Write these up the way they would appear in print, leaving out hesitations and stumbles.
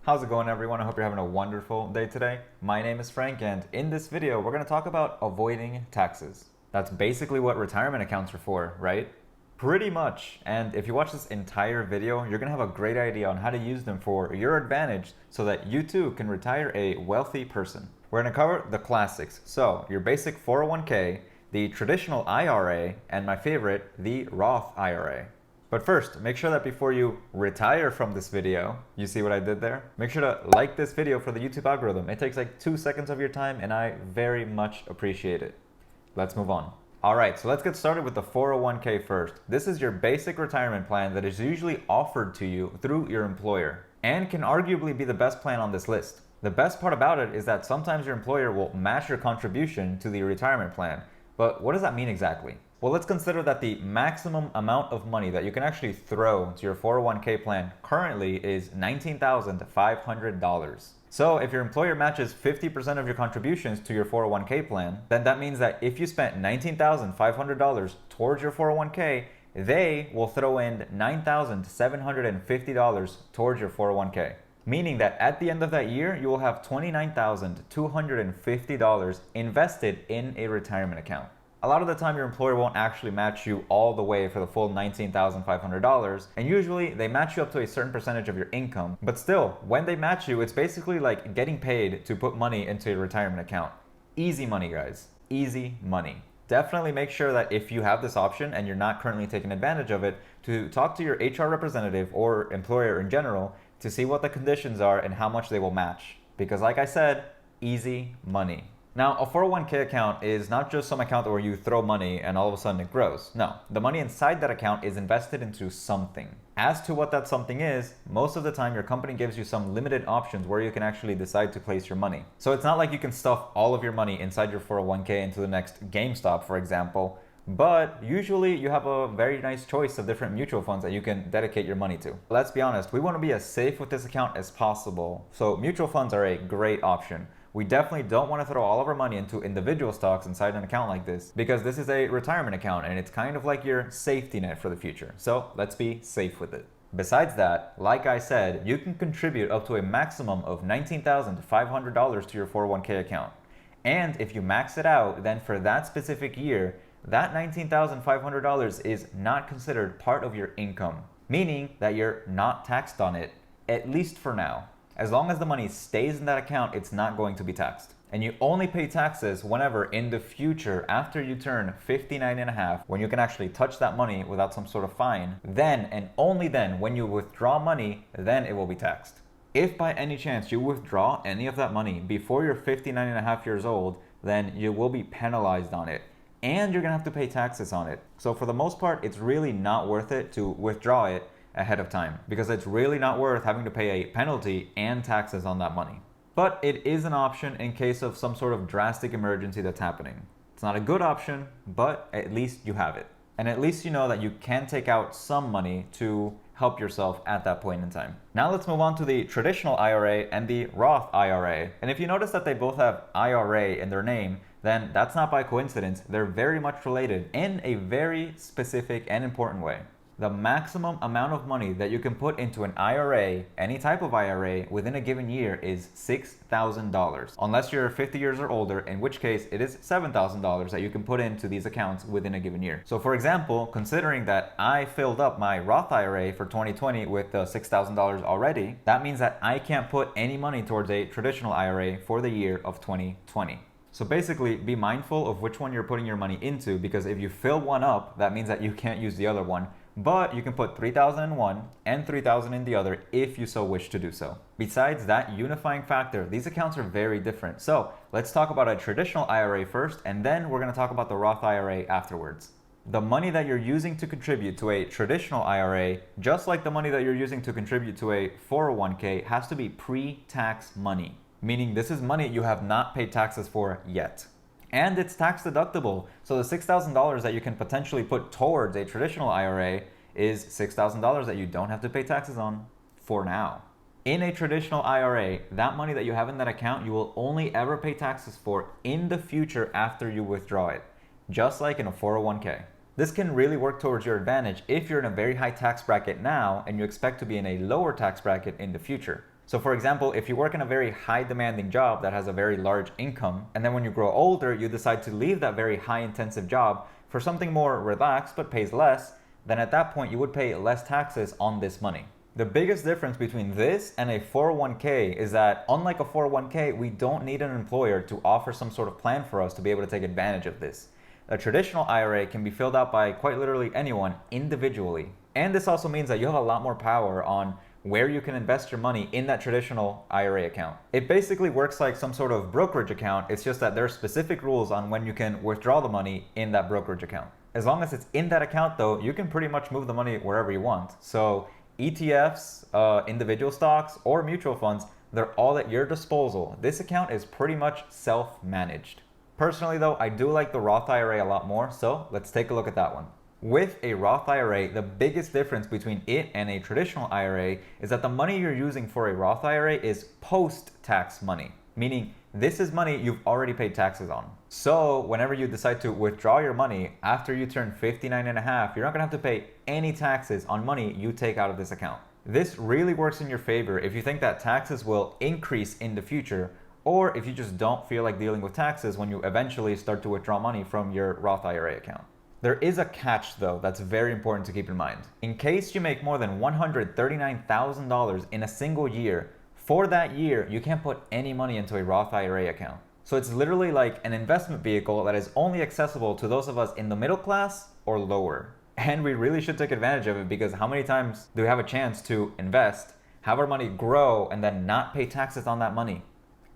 How's it going, everyone? I hope you're having a wonderful day today. My name is Frank, and in this video, we're going to talk about avoiding taxes. That's basically what retirement accounts are for, right? Pretty much. And if you watch this entire video, you're going to have a great idea on how to use them for your advantage so that you too can retire a wealthy person. We're going to cover the classics. So, your basic 401k, the traditional IRA, and my favorite, the Roth IRA. But first, make sure that before you retire from this video, you see what I did there? Make sure to like this video for the YouTube algorithm. It takes like 2 seconds of your time and I very much appreciate it. Let's move on. Alright, so let's get started with the 401k first. This is your basic retirement plan that is usually offered to you through your employer and can arguably be the best plan on this list. The best part about it is that sometimes your employer will match your contribution to the retirement plan. But what does that mean exactly? Well, let's consider that the maximum amount of money that you can actually throw to your 401k plan currently is $19,500. So if your employer matches 50% of your contributions to your 401k plan, then that means that if you spent $19,500 towards your 401k, they will throw in $9,750 towards your 401k. Meaning that at the end of that year, you will have $29,250 invested in a retirement account. A lot of the time, your employer won't actually match you all the way for the full $19,500, and usually they match you up to a certain percentage of your income. But still, when they match you, it's basically like getting paid to put money into a retirement account. Easy money, guys. Easy money. Definitely make sure that if you have this option and you're not currently taking advantage of it, to talk to your HR representative or employer in general to see what the conditions are and how much they will match. Because like I said, easy money. Now, a 401k account is not just some account where you throw money and all of a sudden it grows. No, the money inside that account is invested into something. As to what that something is, most of the time your company gives you some limited options where you can actually decide to place your money. So it's not like you can stuff all of your money inside your 401k into the next GameStop, for example. But usually you have a very nice choice of different mutual funds that you can dedicate your money to. Let's be honest, we want to be as safe with this account as possible. So mutual funds are a great option. We definitely don't want to throw all of our money into individual stocks inside an account like this because this is a retirement account and it's kind of like your safety net for the future. So let's be safe with it. Besides that, like I said, you can contribute up to a maximum of $19,500 to your 401k account. And if you max it out, then for that specific year, that $19,500 is not considered part of your income, meaning that you're not taxed on it, at least for now. As long as the money stays in that account, it's not going to be taxed. And you only pay taxes whenever in the future, after you turn 59 and a half, when you can actually touch that money without some sort of fine, then and only then when you withdraw money, then it will be taxed. If by any chance you withdraw any of that money before you're 59 and a half years old, then you will be penalized on it. And you're gonna have to pay taxes on it. So for the most part, it's really not worth it to withdraw it ahead of time because it's really not worth having to pay a penalty and taxes on that money. But it is an option in case of some sort of drastic emergency that's happening. It's not a good option, but at least you have it. And at least you know that you can take out some money to help yourself at that point in time. Now let's move on to the traditional IRA and the Roth IRA. And if you notice that they both have IRA in their name, then that's not by coincidence. They're very much related in a very specific and important way. The maximum amount of money that you can put into an IRA, any type of IRA, within a given year is $6,000. Unless you're 50 years or older, in which case it is $7,000 that you can put into these accounts within a given year. So for example, considering that I filled up my Roth IRA for 2020 with $6,000 already, that means that I can't put any money towards a traditional IRA for the year of 2020. So basically, be mindful of which one you're putting your money into, because if you fill one up, that means that you can't use the other one. But you can put $3,000 in one and $3,000 in the other if you so wish to do so. Besides that unifying factor, these accounts are very different. So let's talk about a traditional IRA first, and then we're going to talk about the Roth IRA afterwards. The money that you're using to contribute to a traditional IRA, just like the money that you're using to contribute to a 401k, has to be pre-tax money. Meaning this is money you have not paid taxes for yet. And it's tax deductible. So the $6,000 that you can potentially put towards a traditional IRA is $6,000 that you don't have to pay taxes on for now. In a traditional IRA, that money that you have in that account, you will only ever pay taxes for in the future after you withdraw it, just like in a 401k. This can really work towards your advantage if you're in a very high tax bracket now and you expect to be in a lower tax bracket in the future. So for example, if you work in a very high demanding job that has a very large income, and then when you grow older, you decide to leave that very high intensive job for something more relaxed but pays less, then at that point you would pay less taxes on this money. The biggest difference between this and a 401k is that unlike a 401k, we don't need an employer to offer some sort of plan for us to be able to take advantage of this. A traditional IRA can be filled out by quite literally anyone individually. And this also means that you have a lot more power on where you can invest your money in that traditional IRA account. It basically works like some sort of brokerage account. It's just that there are specific rules on when you can withdraw the money in that brokerage account. As long as it's in that account though, you can pretty much move the money wherever you want. So ETFs, individual stocks, or mutual funds, they're all at your disposal. This account is pretty much self-managed. Personally though, I do like the Roth IRA a lot more, so let's take a look at that one. With a Roth IRA, the biggest difference between it and a traditional IRA is that the money you're using for a Roth IRA is post-tax money, meaning this is money you've already paid taxes on. So whenever you decide to withdraw your money after you turn 59 and a half, you're not gonna have to pay any taxes on money you take out of this account. This really works in your favor if you think that taxes will increase in the future, or if you just don't feel like dealing with taxes when you eventually start to withdraw money from your Roth IRA account. There is a catch though that's very important to keep in mind. In case you make more than $139,000 in a single year, for that year, you can't put any money into a Roth IRA account. So it's literally like an investment vehicle that is only accessible to those of us in the middle class or lower. And we really should take advantage of it, because how many times do we have a chance to invest, have our money grow, and then not pay taxes on that money?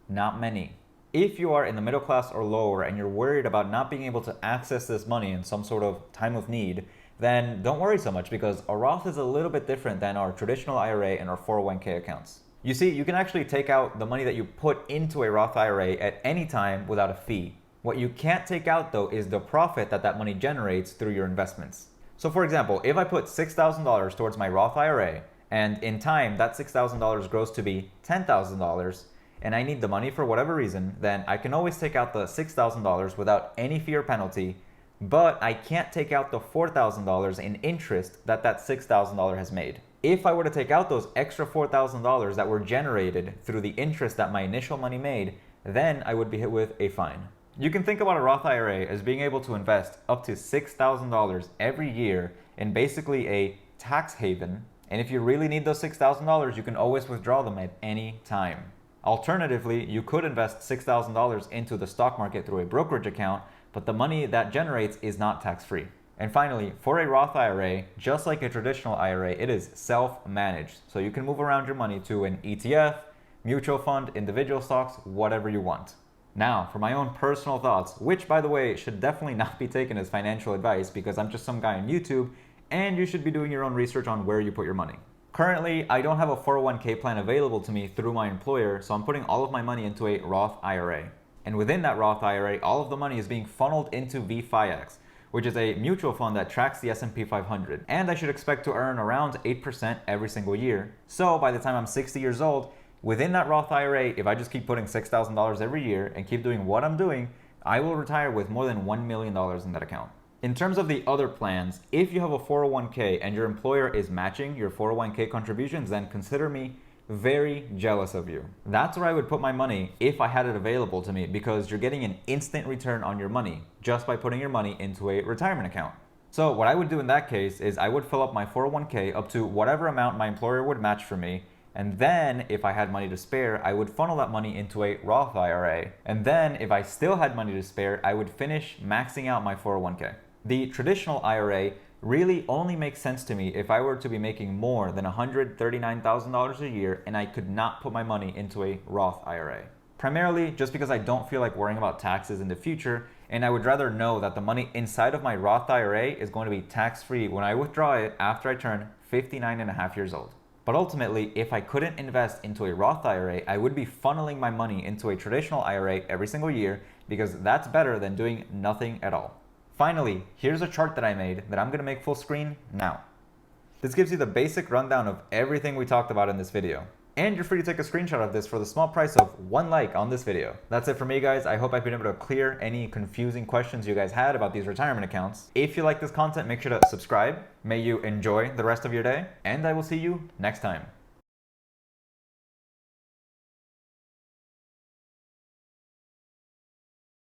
Not many. If you are in the middle class or lower and you're worried about not being able to access this money in some sort of time of need, then don't worry so much, because a Roth is a little bit different than our traditional IRA and our 401k accounts. You see, you can actually take out the money that you put into a Roth IRA at any time without a fee. What you can't take out though is the profit that that money generates through your investments. So for example, if I put $6,000 towards my Roth IRA, and in time that $6,000 grows to be $10,000, and I need the money for whatever reason, then I can always take out the $6,000 without any fee or penalty, but I can't take out the $4,000 in interest that that $6,000 has made. If I were to take out those extra $4,000 that were generated through the interest that my initial money made, then I would be hit with a fine. You can think about a Roth IRA as being able to invest up to $6,000 every year in basically a tax haven, and if you really need those $6,000, you can always withdraw them at any time. Alternatively, you could invest $6,000 into the stock market through a brokerage account, but the money that generates is not tax-free. And finally, for a Roth IRA, just like a traditional IRA, it is self-managed. So you can move around your money to an ETF, mutual fund, individual stocks, whatever you want. Now, for my own personal thoughts, which by the way, should definitely not be taken as financial advice, because I'm just some guy on YouTube, and you should be doing your own research on where you put your money. Currently, I don't have a 401k plan available to me through my employer, so I'm putting all of my money into a Roth IRA. And within that Roth IRA, all of the money is being funneled into VFIX, which is a mutual fund that tracks the S&P 500. And I should expect to earn around 8% every single year. So by the time I'm 60 years old, within that Roth IRA, if I just keep putting $6,000 every year and keep doing what I'm doing, I will retire with more than $1 million in that account. In terms of the other plans, if you have a 401k and your employer is matching your 401k contributions, then consider me very jealous of you. That's where I would put my money if I had it available to me, because you're getting an instant return on your money just by putting your money into a retirement account. So what I would do in that case is I would fill up my 401k up to whatever amount my employer would match for me, and then if I had money to spare, I would funnel that money into a Roth IRA. And then if I still had money to spare, I would finish maxing out my 401k. The traditional IRA really only makes sense to me if I were to be making more than $139,000 a year and I could not put my money into a Roth IRA. Primarily just because I don't feel like worrying about taxes in the future, and I would rather know that the money inside of my Roth IRA is going to be tax-free when I withdraw it after I turn 59 and a half years old. But ultimately, if I couldn't invest into a Roth IRA, I would be funneling my money into a traditional IRA every single year, because that's better than doing nothing at all. Finally, here's a chart that I made that I'm going to make full screen now. This gives you the basic rundown of everything we talked about in this video. And you're free to take a screenshot of this for the small price of 1 like on this video. That's it for me, guys. I hope I've been able to clear any confusing questions you guys had about these retirement accounts. If you like this content, make sure to subscribe. May you enjoy the rest of your day, and I will see you next time.